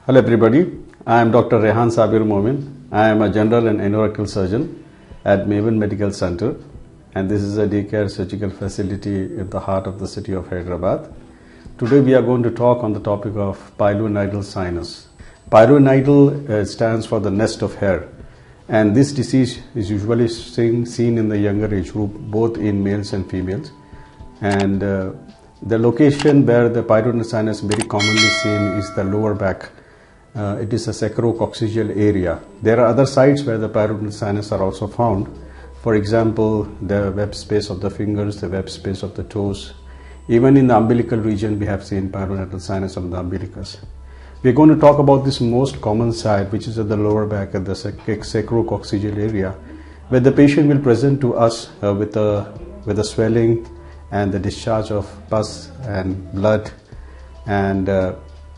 Hello everybody, I am Dr.Rehan Sabir Momin. I am a general and endocrine surgeon at Maven Medical Center, and this is a daycare surgical facility in the heart of the city of Hyderabad. Today we are going to talk on the topic of pilonidal sinus. Pilonidal stands for the nest of hair, and this disease is usually seen in the younger age group, both in males and females. And the location where the pilonidal sinus is very commonly seen is the lower back. It is a sacrococcygeal area. There are other sites where the pilonidal sinus are also found. For example, the web space of the fingers, the web space of the toes. Even in the umbilical region, we have seen pilonidal sinus on the umbilicus. We are going to talk about this most common site, which is at the lower back at the sacrococcygeal area, where the patient will present to us with a swelling and the discharge of pus and blood. And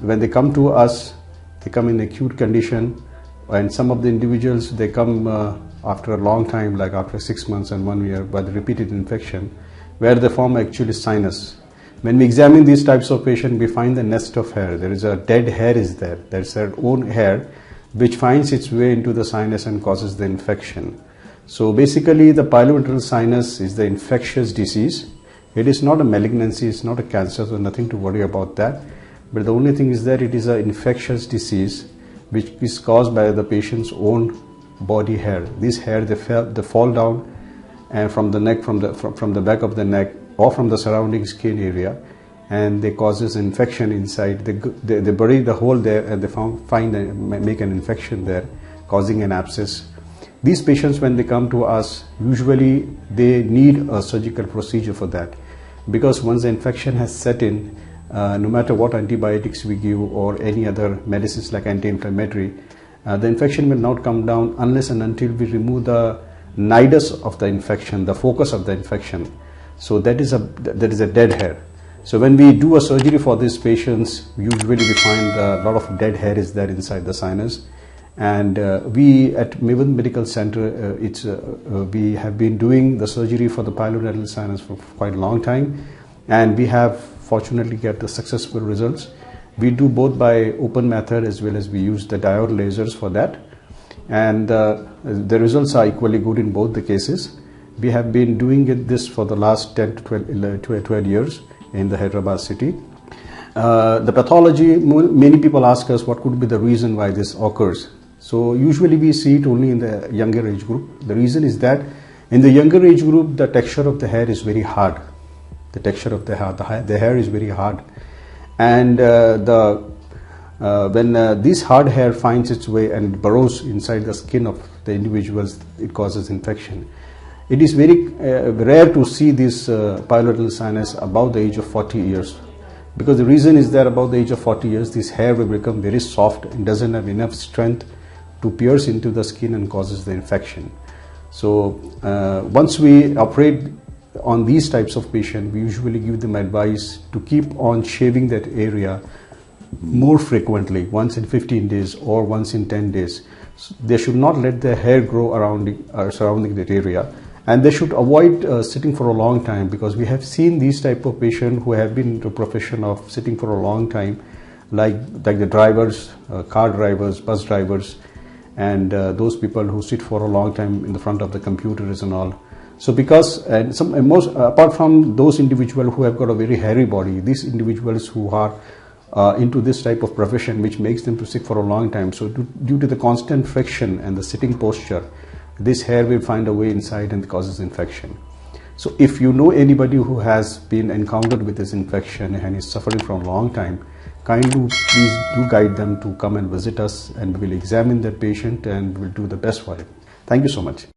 when they come to us, they come in acute condition, and some of the individuals, they come after a long time, like after 6 months and 1 year, by the repeated infection, where they form actually sinus. When we examine these types of patients, we find the nest of hair. There is a dead hair is there. There's their own hair, which finds its way into the sinus and causes the infection. So basically, the pilonidal sinus is the infectious disease. It is not a malignancy, it's not a cancer, so nothing to worry about that. But the only thing is that it is an infectious disease which is caused by the patient's own body hair. These hair, they fall down and from the neck, from the back of the neck or from the surrounding skin area, and they causes infection inside. They bury the hole there and they make an infection there, causing an abscess. These patients, when they come to us, usually they need a surgical procedure for that, because once the infection has set in, no matter what antibiotics we give or any other medicines like anti-inflammatory, the infection will not come down unless and until we remove the nidus of the infection, the focus of the infection. So that is a dead hair. So when we do a surgery for these patients, usually we find a lot of dead hair is there inside the sinus. And we at Maven Medical Center, we have been doing the surgery for the pilonidal sinus for quite a long time, and we have fortunately get the successful results. We do both by open method as well as we use the diode lasers for that, and the results are equally good in both the cases. We have been doing this for the last 10 to 12 years in the Hyderabad city. The pathology, many people ask us what could be the reason why this occurs. So usually we see it only in the younger age group. The reason is that in the younger age group, the texture of the hair is very hard. The texture of the hair is very hard, and when this hard hair finds its way and burrows inside the skin of the individuals, it causes infection. It is very rare to see this pilonidal sinus above the age of 40 years, because the reason is that above the age of 40 years, this hair will become very soft and doesn't have enough strength to pierce into the skin and causes the infection. So once we operate on these types of patients, we usually give them advice to keep on shaving that area more frequently, once in 15 days or once in 10 days. So they should not let their hair grow surrounding that area, and they should avoid sitting for a long time, because we have seen these type of patients who have been in the profession of sitting for a long time, like the drivers, car drivers, bus drivers, and those people who sit for a long time in the front of the computers and all. So because apart from those individuals who have got a very hairy body, these individuals who are into this type of profession, which makes them to sit for a long time, so due to the constant friction and the sitting posture, this hair will find a way inside and causes infection. So if you know anybody who has been encountered with this infection and is suffering for a long time, kindly please do guide them to come and visit us, and we will examine that patient and we will do the best for him. Thank you so much.